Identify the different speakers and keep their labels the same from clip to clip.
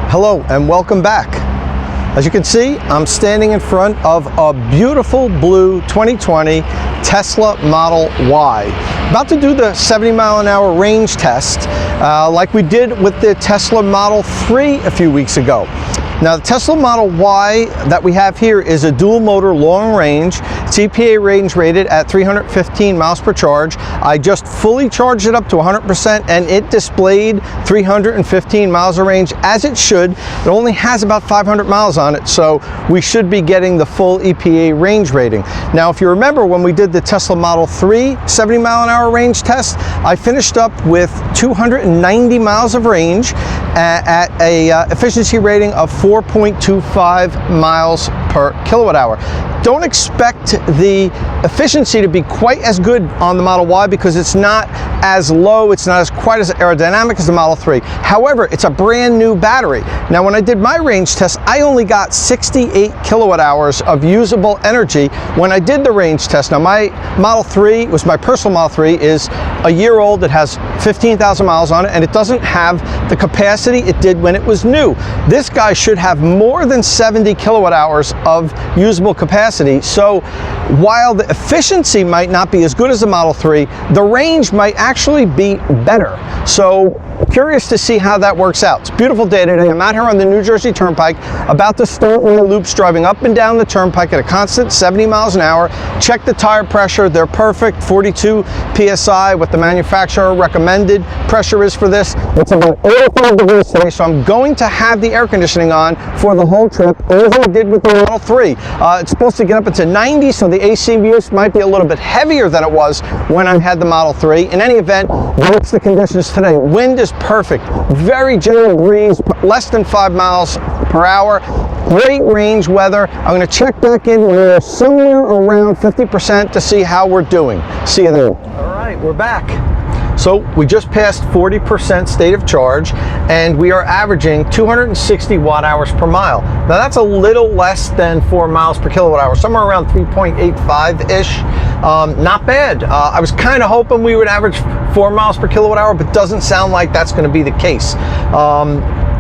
Speaker 1: Hello and welcome back. As you can see, I'm standing in front of a beautiful blue 2020 Tesla Model Y. About to do the 70-mile-an-hour range test like we did with the Tesla Model 3 a few weeks ago. Now, the Tesla Model Y that we have here is a dual motor long range. It's EPA range rated at 315 miles per charge. I just fully charged it up to 100% and it displayed 315 miles of range, as it should. It only has about 500 miles on it, so we should be getting the full EPA range rating. Now, if you remember when we did the Tesla Model 3 70-mile-an-hour range test, I finished up with 290 miles of range at a efficiency rating of 4.25 miles per kilowatt hour. Don't expect the efficiency to be quite as good on the Model Y because it's not as low, it's not quite as aerodynamic as the Model 3. However, it's a brand new battery. Now, when I did my range test, I only got 68 kilowatt hours of usable energy when I did the range test. Now, my Model 3 was my personal Model 3, is a year old. It has 15,000 miles on it, and it doesn't have the capacity it did when it was new. This guy should have more than 70 kilowatt hours of usable capacity. So while the efficiency might not be as good as the Model 3, the range might actually be better. So curious to see how that works out. It's a beautiful day today. I'm out here on the New Jersey Turnpike, about to start one of the loops, driving up and down the turnpike at a constant 70 miles an hour. Check the tire pressure. They're perfect, 42 PSI, what the manufacturer recommended pressure is for this. It's about 85 degrees today, so I'm going to have the air conditioning on for the whole trip, as I did with the Model 3. It's supposed to get up into 90, so the AC use might be a little bit heavier than it was when I had the Model 3. In any event, what's the conditions today? Wind is perfect, very gentle breeze, less than 5 miles per hour. Great range weather. I'm going to check back in when we're somewhere around 50% to see how we're doing. See you then. All right, we're back. So we just passed 40% state of charge and we are averaging 260 watt hours per mile. Now that's a little less than 4 miles per kilowatt hour, somewhere around 3.85-ish. Not bad. I was kind of hoping we would average 4 miles per kilowatt hour, but doesn't sound like that's going to be the case.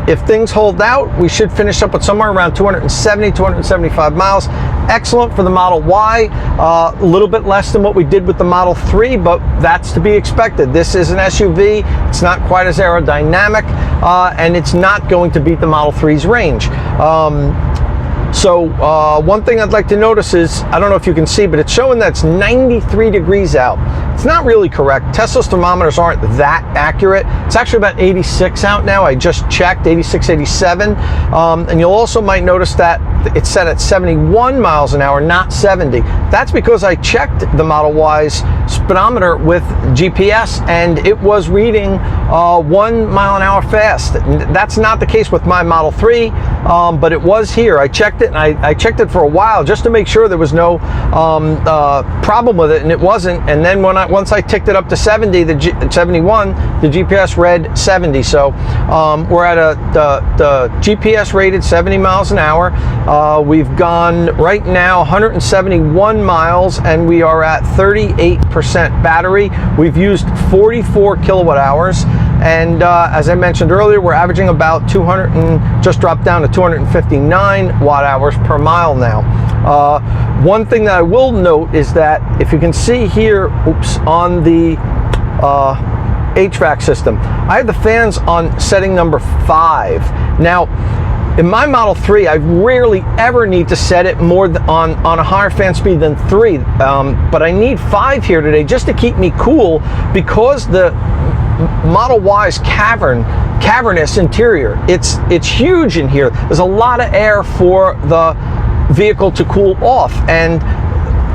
Speaker 1: If things hold out, we should finish up with somewhere around 270, 275 miles. Excellent for the Model Y. A little bit less than what we did with the Model 3, but that's to be expected. This is an SUV. It's not quite as aerodynamic, and it's not going to beat the Model 3's range. So one thing I'd like to notice is, I don't know if you can see, but it's showing that it's 93 degrees out. It's not really correct. Tesla's thermometers aren't that accurate. It's actually about 86 out now. I just checked, 86, 87. And you'll also might notice that it's set at 71 miles an hour, not 70. That's because I checked the Model Y's speedometer with GPS and it was reading 1 mile an hour fast. That's not the case with my Model 3, but it was here. I checked it, and I checked it for a while just to make sure there was no problem with it, and it wasn't. And then once I ticked it up to 70, 71, the GPS read 70. So we're at the GPS rated 70 miles an hour. We've gone right now 171 miles, and we are at 38% battery. We've used 44 kilowatt hours. And as I mentioned earlier, we're averaging about 200 and just dropped down to 259 watt hours per mile now. One thing that I will note is that if you can see here, on the HVAC system, I have the fans on setting number 5. Now, in my Model 3, I rarely ever need to set it more on a higher fan speed than 3, but I need 5 here today just to keep me cool, because the Model Y's cavernous interior. It's huge in here. There's a lot of air for the vehicle to cool off, and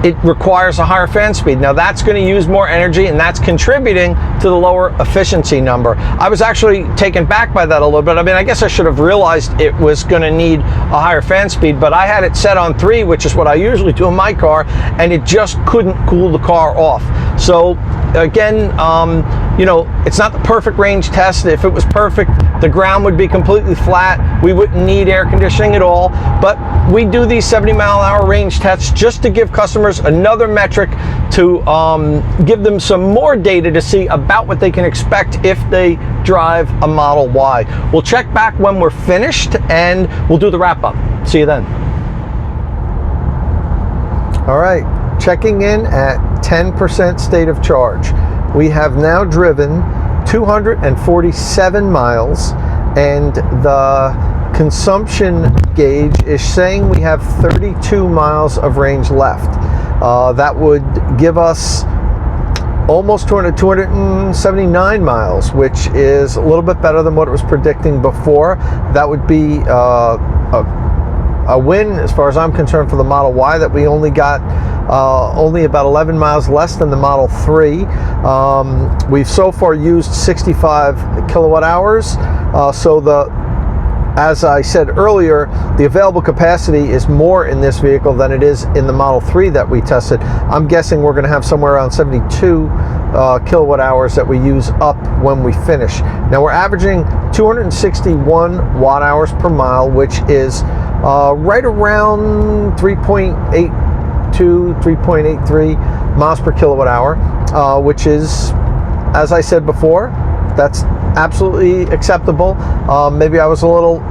Speaker 1: it requires a higher fan speed. Now that's going to use more energy, and that's contributing to the lower efficiency number. I was actually taken back by that a little bit. I mean, I guess I should have realized it was going to need a higher fan speed, but I had it set on 3, which is what I usually do in my car, and it just couldn't cool the car off. So again, you know, it's not the perfect range test. If it was perfect, the ground would be completely flat. We wouldn't need air conditioning at all. But we do these 70-mile-an-hour range tests just to give customers another metric to give them some more data to see about what they can expect if they drive a Model Y. We'll check back when we're finished and we'll do the wrap-up. See you then. All right, checking in at 10% state of charge. We have now driven 247 miles, and the consumption gauge is saying we have 32 miles of range left. That would give us almost 279 miles, which is a little bit better than what it was predicting before. That would be a win as far as I'm concerned for the Model Y, that we only got only about 11 miles less than the Model 3. We've so far used 65 kilowatt hours, as I said earlier, the available capacity is more in this vehicle than it is in the Model 3 that we tested. I'm guessing we're going to have somewhere around 72 kilowatt hours that we use up when we finish. Now we're averaging 261 watt hours per mile, which is right around 3.82, 3.83 miles per kilowatt hour, which is, as I said before, that's absolutely acceptable. Maybe I was a little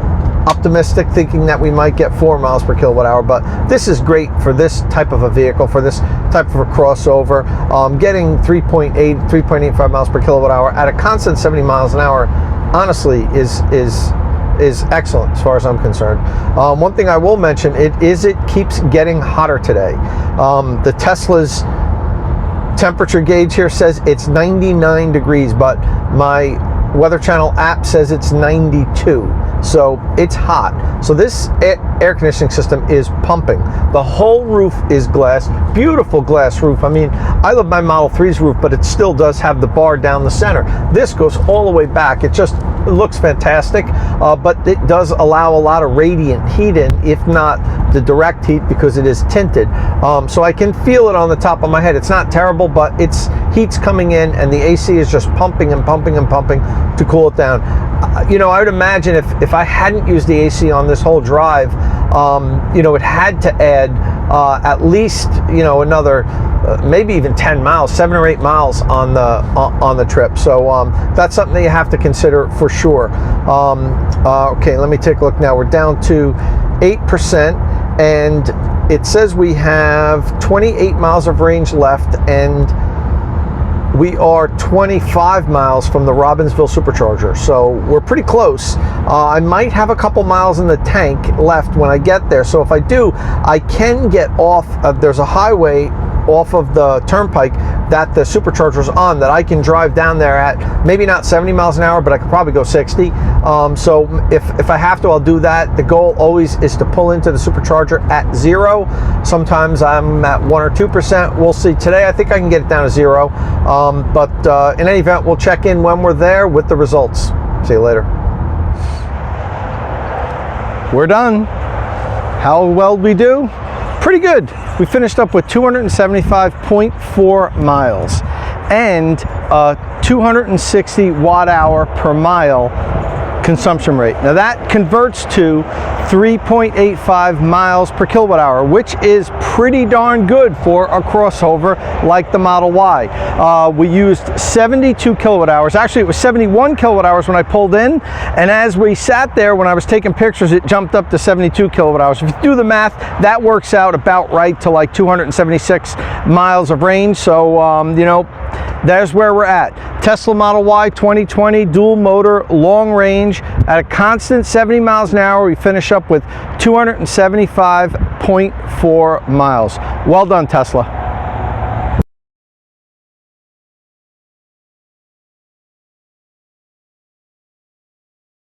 Speaker 1: optimistic thinking that we might get 4 miles per kilowatt hour, but this is great for this type of a vehicle, for this type of a crossover. Getting 3.85 miles per kilowatt hour at a constant 70 miles an hour, honestly, is excellent as far as I'm concerned. One thing I will mention, it keeps getting hotter today. The Tesla's temperature gauge here says it's 99 degrees, but my Weather Channel app says it's 92. So it's hot. So this air conditioning system is pumping. The whole roof is glass, beautiful glass roof. I mean, I love my Model 3's roof, but it still does have the bar down the center. This goes all the way back. It looks fantastic, but it does allow a lot of radiant heat in, if not the direct heat, because it is tinted. So I can feel it on the top of my head. It's not terrible, but heat's coming in, and the AC is just pumping and pumping and pumping to cool it down. You know, I would imagine if I hadn't used the AC on this whole drive, you know, it had to add at least, you know, another maybe even 10 miles, 7 or 8 miles on the trip. So that's something that you have to consider for sure. Okay, let me take a look now. We're down to 8%, and it says we have 28 miles of range left, and we are 25 miles from the Robbinsville supercharger, so we're pretty close. I might have a couple miles in the tank left when I get there, so if I do, I can get off. There's a highway off of the turnpike that the supercharger's on, that I can drive down there at maybe not 70 miles an hour, but I could probably go 60. So if I have to, I'll do that. The goal always is to pull into the supercharger at 0. Sometimes I'm at 1 or 2%. We'll see. Today I think I can get it down to 0. But in any event, we'll check in when we're there with the results. See you later. We're done. How well did we do? Pretty good. We finished up with 275.4 miles and 260 watt hour per mile consumption rate. Now that converts to 3.85 miles per kilowatt hour, which is pretty darn good for a crossover like the Model Y. We used 72 kilowatt hours. Actually, it was 71 kilowatt hours when I pulled in, and as we sat there, when I was taking pictures, it jumped up to 72 kilowatt hours. If you do the math, that works out about right to like 276 miles of range. So, you know, there's where we're at. Tesla Model Y 2020, dual motor, long range, at a constant 70 miles an hour. We finish up with 275.4 miles. Well done, Tesla.